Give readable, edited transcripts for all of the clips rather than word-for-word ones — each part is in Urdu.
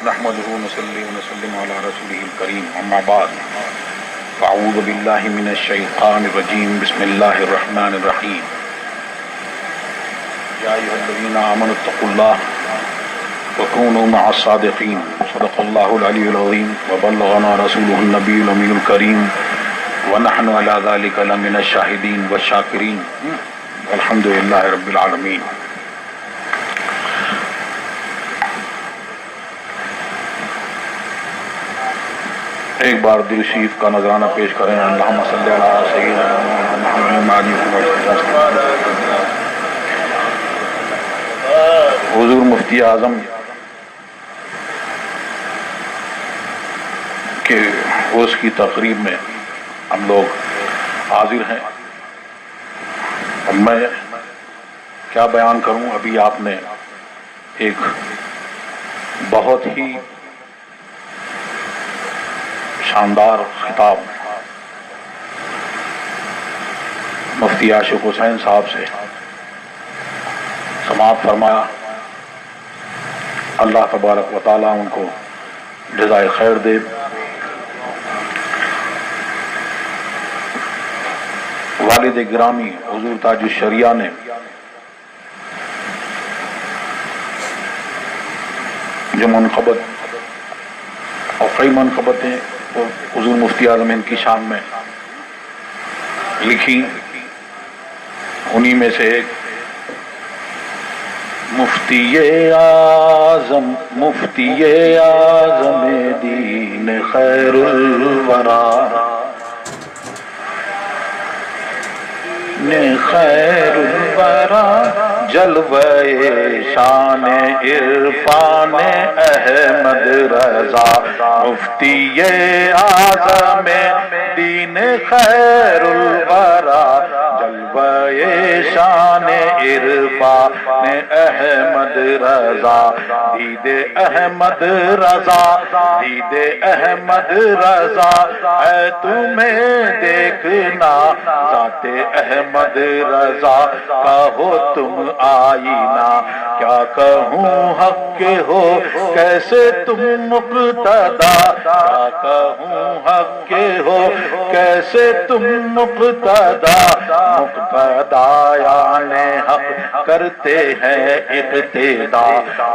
نحمده ونصلي ونسلم على رسوله الكريم اما بعد فاعوذ بالله من الشيطان الرجيم بسم الله الرحمن الرحيم يا ايها الذين امنوا اتقوا الله وكونوا مع الصادقين صدق الله العلي العظيم وبلغنا رسوله النبي الامين الكريم ونحن على ذلك لمن الشاهدين والشاكرين والحمد لله رب العالمين. ایک بار دل شریف کا نذرانہ پیش کریں. اللہم صلی علی سیدنا محمد. حضور مفتی اعظم کے عرس کی تقریب میں ہم لوگ حاضر ہیں. اب میں کیا بیان کروں. ابھی آپ نے ایک بہت ہی شاندار خطاب مفتی عاشق حسین صاحب سے سماعت فرمایا. اللہ تبارک و تعالیٰ ان کو جزائے خیر دے. والد گرامی حضور تاج الشریعہ نے جو منقبت اور کئی منقبتیں حضور مفتی اعظم ہند کی شان میں لکھی، انہی میں سے ایک مفتی اعظم دین خیر الورا خیر الورا جلوہ شان عرفان احمد رضا. مفتی اعظم دین خیر الورا جلوہ شان عرفان احمد رضا. دید احمد رضا دید احمد رضا ہے تمہیں دیکھنا ذات احمد رضا کا ہو تم آئینہ. کیا کہوں حق کے ہو کیسے تم مقتدا. کیا کہوں حق کے ہو کیسے تم مقتدا. مقتدایان حق کرتے ہیں اقتدا.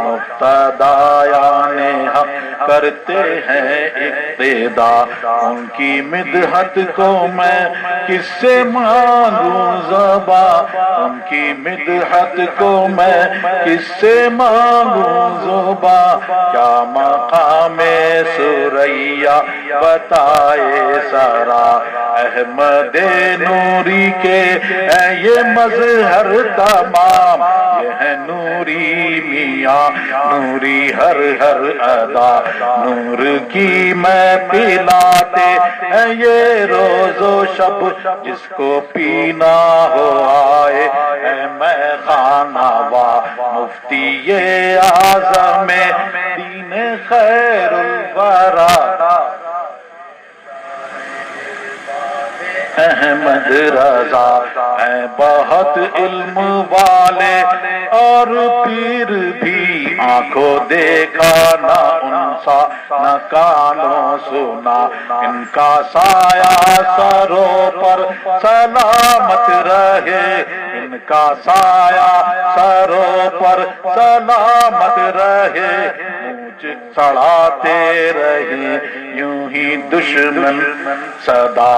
مقتدایان حق کرتے ہیں اقتدا. ان کی مدحت کو میں کس سے مانگوں زبان. ان کی مدحت کو میں کس سے مانگوں زبان. کیا مقام ثریا بتائے سرا. احمد نوری کے ہے یہ مظہر تمام. یہ ہے نوری میاں نوری ہر ادا. نور کی میں پلاتے ہیں یہ روز و شب. جس کو پینا ہو آئے اے میں خانہ وا. مفتی اعظم دین خیر الورا احمد رضا ہیں بہت علم والے اور پیر بھی. آنکھوں دیکھا نہ انسا نہ کانوں سنا. ان کا سایہ سروں پر سلامت رہے. ان کا سایہ سروں پر سلامت رہے. چڑھاتے رہے یوں ہی دشمن صدا.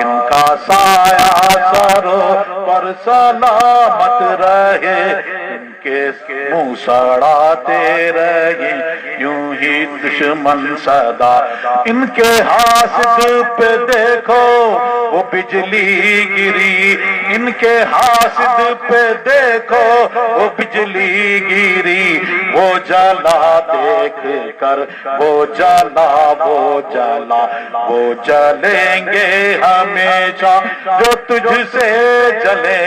ان کا سایہ سروں پر سلامت رہے. ان کے منہ سڑاتے رہے یوں ہی دشمن صدا. ان کے حاسد پہ دیکھو وہ بجلی گری. ان کے حاسد پہ دیکھو وہ بجلی گری. وہ جلا دیکھ کر وہ جلا وہ جلا. وہ جلیں گے ہمیشہ جو تجھ سے جلے.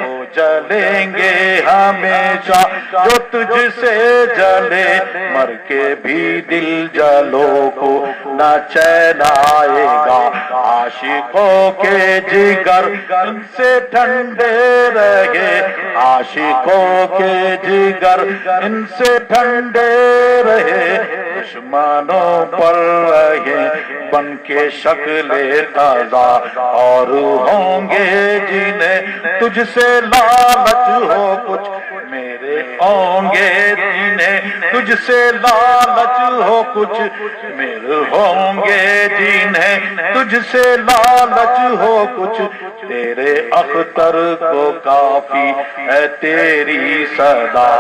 وہ جلیں گے ہمیشہ جو تجھ سے جلے، مر کے بھی دل جلو کو نہ چین آئے گا، عاشقوں کے جگر ان سے ٹھنڈے رہے، عاشقوں کے جگر ان سے ٹھنڈے رہے، دشمنوں پر رہے بن کے شکل قضا، اور ہوں گے جنہیں تجھ سے لالچ ہو کچھ میرے، ہوں گے جنہیں تجھ سے لالچ ہو کچھ میرے، ہوں گے جنہیں تجھ سے لالچ ہو کچھ تیرے اختر کو کافی ہے تیری صدا۔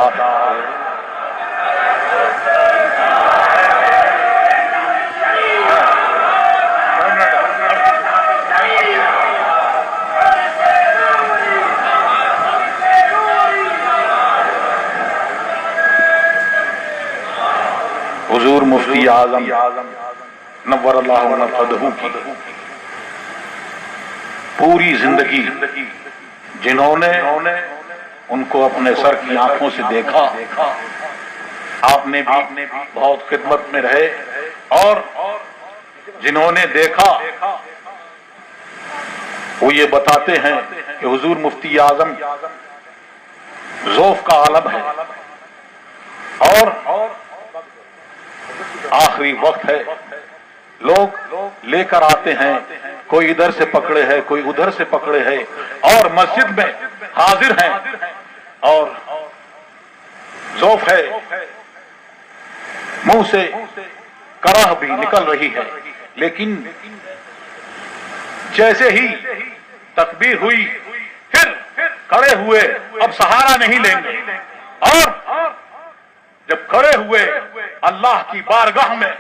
حضور مفتی اعظم نور اللہ مرقدہ کی پوری زندگی جنہوں نے ان کو اپنے سر کی آنکھوں سے دیکھا، آپ نے بھی بہت خدمت میں رہے، اور جنہوں نے دیکھا وہ یہ بتاتے ہیں کہ حضور مفتی اعظم ذوف کا عالم ہے، اور آخری وقت ہے، لوگ لے کر آتے ہیں، کوئی ادھر سے پکڑے ہے کوئی ادھر سے پکڑے ہے، اور مسجد میں حاضر ہیں، اور ذوف ہے، منہ سے کرہ بھی نکل رہی ہے، لیکن جیسے ہی تکبیر ہوئی پھر کھڑے ہوئے، اب سہارا نہیں لیں گے، اور جب کھڑے ہوئے اللہ کی بارگاہ میں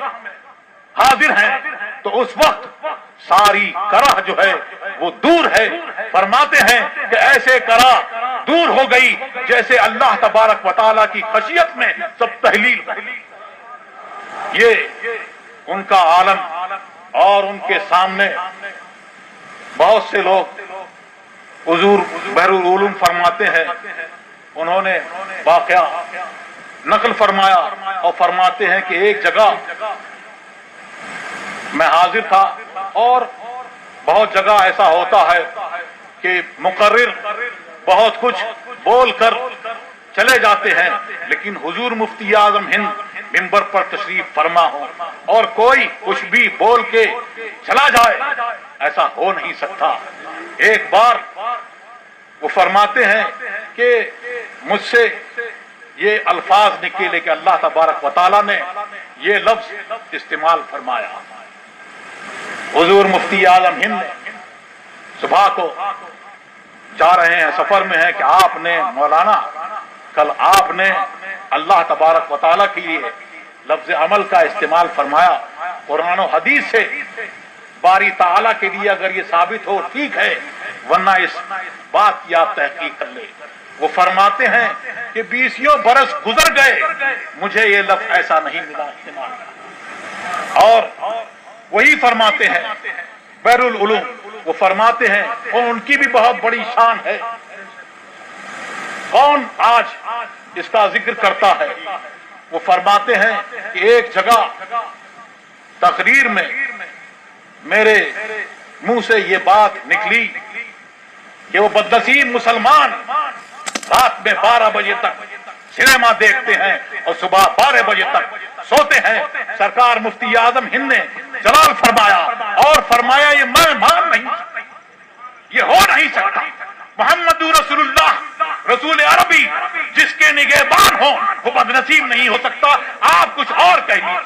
حاضر ہیں تو اس وقت ساری کرہ جو ہے وہ دور ہے، فرماتے ہیں کہ ایسے کرہ دور ہو گئی جیسے اللہ تبارک و تعالیٰ کی خشیت میں سب تحلیل۔ یہ ان کا عالم، اور ان کے سامنے بہت سے لوگ، حضور بحر العلوم فرماتے ہیں، انہوں نے واقعہ نقل فرمایا اور فرماتے ہیں کہ ایک جگہ میں حاضر تھا، اور بہت جگہ ایسا ہوتا ہے کہ مقرر بہت کچھ بول کر چلے جاتے ہیں، لیکن حضور مفتی اعظم ہند منبر پر تشریف فرما ہو اور کوئی کچھ بھی بول کے چلا جائے، ایسا ہو نہیں سکتا۔ ایک بار وہ فرماتے ہیں کہ مجھ سے یہ الفاظ نکلے کہ اللہ تبارک و تعالیٰ نے یہ لفظ استعمال فرمایا، حضور مفتی اعظم ہند صبح کو جا رہے ہیں، سفر میں ہیں، کہ آپ نے مولانا کل آپ نے اللہ تبارک و تعالیٰ کے لیے لفظ عمل کا استعمال فرمایا، قرآن و حدیث سے باری تعالیٰ کے لیے اگر یہ ثابت ہو ٹھیک ہے، ورنہ اس بات کی آپ تحقیق کر لیں۔ وہ فرماتے ہیں کہ 20 برس گزر گئے، مجھے یہ لفظ ایسا نہیں ملا استعمال، اور وہی فرماتے ہیں بحر العلوم، وہ فرماتے ہیں، اور ان کی بھی بہت بڑی شان ہے، کون آج اس کا ذکر کرتا ہے؟ وہ فرماتے ہیں کہ ایک جگہ تقریر میں میرے منہ سے یہ بات نکلی کہ وہ بدنصیب مسلمان رات میں 12 بجے تک سنیما دیکھتے ہیں اور صبح 12 بجے تک سوتے ہیں۔ سرکار مفتی اعظم ہند نے جلال فرمایا اور فرمایا یہ میں مان نہیں سکتا، یہ ہو نہیں سکتا، محمد رسول اللہ رسول عربی جس کے نگہبان ہوں وہ بدنصیب نہیں ہو سکتا، آپ کچھ اور کہیے۔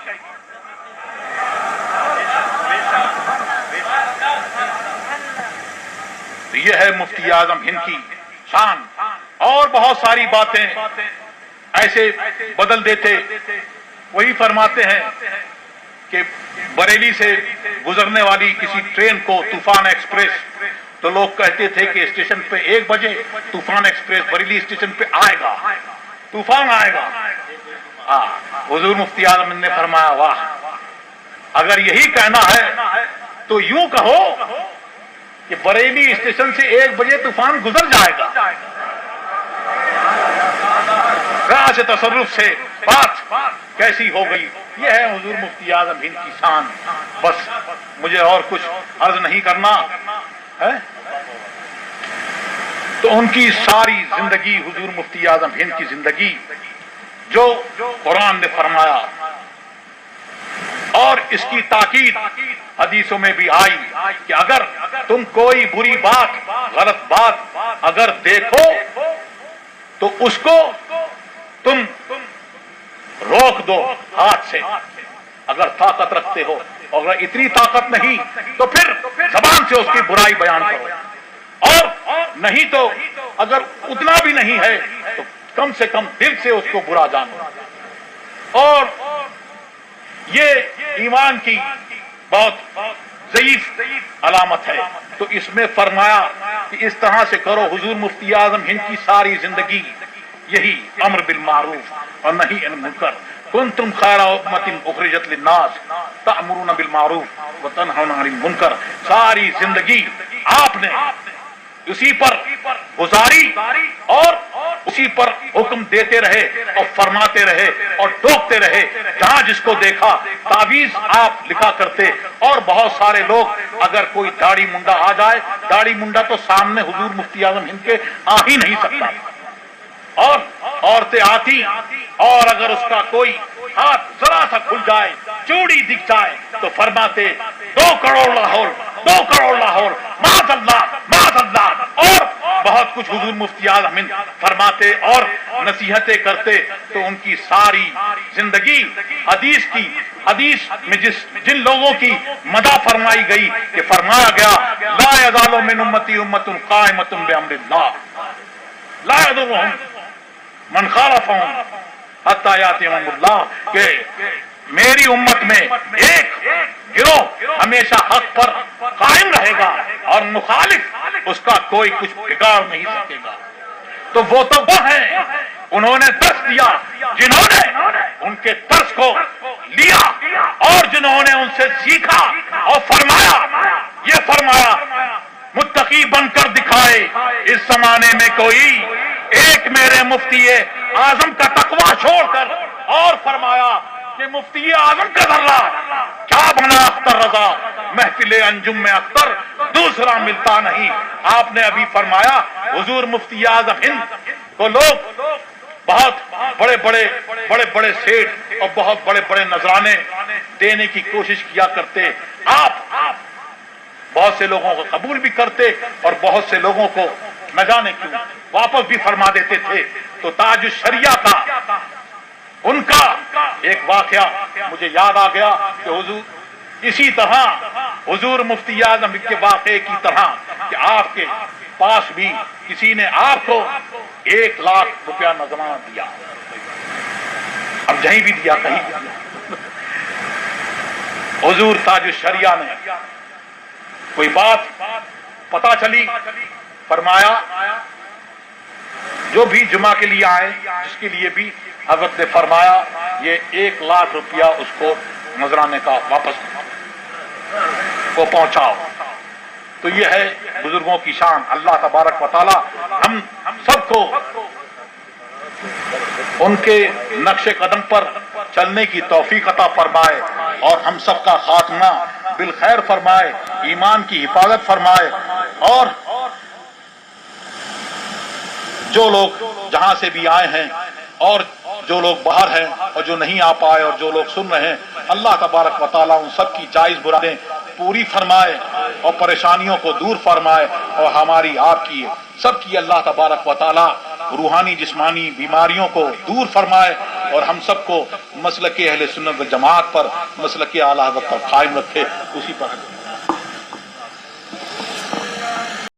یہ ہے مفتی اعظم ہند کی شان، اور بہت ساری باتیں ایسے بدل دیتے۔ وہی فرماتے ہیں کہ بریلی سے گزرنے والی کسی ٹرین کو طوفان ایکسپریس، تو لوگ کہتے تھے کہ اسٹیشن پہ 1 بجے طوفان ایکسپریس بریلی اسٹیشن پہ آئے گا، طوفان آئے گا۔ حضور مفتی اعظم نے فرمایا واہ، اگر یہی کہنا ہے تو یوں کہو کہ بریلی اسٹیشن سے 1 بجے طوفان گزر جائے گا، راہ سے تصرف سے بات کیسی ہو گئی. یہ ہے حضور مفتی اعظم ہند کی شان. بس مجھے اور کچھ عرض نہیں کرنا ہے. تو ان کی ساری زندگی، حضور مفتی اعظم ہند کی زندگی، جو قرآن نے فرمایا اور اس کی تاکید حدیثوں میں بھی آئی کہ اگر تم کوئی بری بات، غلط بات اگر دیکھو تو اس کو تم روک دو ہاتھ سے، اگر طاقت رکھتے ہو. اور اگر اتنی طاقت نہیں تو پھر زبان سے اس کی برائی بیان کرو، اور نہیں تو اگر اتنا بھی نہیں ہے تو کم سے کم دل سے اس کو برا جانو. اور یہ ایمان کی بہت ضعیف علامت ہے. تو اس میں فرمایا کہ اس طرح سے کرو. حضور مفتی اعظم ہند کی ساری زندگی یہی امر بالمعروف اور نہی عن المنکر. کنتم خیر امۃ اخرجت للناس تأمرون بالمعروف وتنہون عن المنکر. ساری زندگی آپ نے اسی پر گزاری اور اسی پر حکم دیتے رہے اور فرماتے رہے اور ٹوکتے رہے. جہاں جس کو دیکھا تعویذ آپ لکھا کرتے. اور بہت سارے لوگ اگر کوئی داڑھی منڈا آ جائے، داڑھی منڈا تو سامنے حضور مفتی اعظم ہند کے آ ہی نہیں سکتا، اور عورتیں آتی اور اگر اس کا کوئی ہاتھ ذرا سا کھل جائے، چوڑی دکھ جائے تو فرماتے 2 کروڑ لاہور، 2 کروڑ لاہور، معاذ اللہ، معاذ اللہ. اور بہت کچھ حضور مفتی اعظم ہند فرماتے اور نصیحتیں کرتے. تو ان کی ساری زندگی حدیث میں جن لوگوں کی مدح فرمائی گئی کہ فرمایا گیا لا یزال من امتی امۃ قائمۃ بامر اللہ لا یضرهم من خالفهم حتی یاتی امر اللہ، کہ میری امت میں ایک گروہ ہمیشہ حق پر قائم رہے گا اور مخالف اس کا کوئی کچھ بگاڑ نہیں سکے گا. تو وہ تو وہ ہیں، انہوں نے درس دیا جنہوں نے ان کے درس کو لیا اور جنہوں نے ان سے سیکھا اور فرمایا متقی بن کر دکھائے اس زمانے میں کوئی ایک میرے مفتی اعظم کا تقویٰ چھوڑ کر. اور فرمایا کہ مفتی اعظم کا ذرہ کیا بنا اختر رضا، محفل انجم میں اختر دوسرا ملتا نہیں. آپ نے ابھی فرمایا حضور مفتی اعظم ہند کو لوگ بہت بڑے بڑے سیٹ اور بہت بڑے بڑے نذرانے دینے کی کوشش کیا کرتے. آپ بہت سے لوگوں کو قبول بھی کرتے اور بہت سے لوگوں کو نہ جانے کیوں واپس بھی فرما دیتے تھے. تو تاج الشریعہ کا ان کا ایک واقعہ مجھے یاد آ گیا کہ حضور اسی طرح حضور مفتی اعظم کے واقعے کی طرح کہ آپ کے پاس بھی کسی نے آپ کو 1 لاکھ روپیہ نذرانہ دیا. اب جہیں بھی دیا کہیں بھی دیا. حضور تاج الشریعہ نے کوئی بات پتا چلی، فرمایا جو بھی جمعہ کے لیے آئے جس کے لیے بھی حضرت نے فرمایا یہ 1 لاکھ روپیہ اس کو نذرانے کا واپس کو پہنچاؤ. تو یہ ہے بزرگوں کی شان. اللہ تبارک و تعالی ہم سب کو ان کے نقش قدم پر چلنے کی توفیق عطا فرمائے اور ہم سب کا خاتمہ بالخیر فرمائے، ایمان کی حفاظت فرمائے. اور جو لوگ جہاں سے بھی آئے ہیں اور جو لوگ باہر ہیں اور جو نہیں آ پائے اور جو لوگ سن رہے ہیں، اللہ تبارک و تعالیٰ ان سب کی جائز مرادیں پوری فرمائے اور پریشانیوں کو دور فرمائے اور ہماری آپ کی سب کی اللہ تبارک و تعالیٰ روحانی جسمانی بیماریوں کو دور فرمائے اور ہم سب کو مسلک اہل سنت و جماعت پر، مسلک اعلی حضرت پر قائم رکھے. اسی پر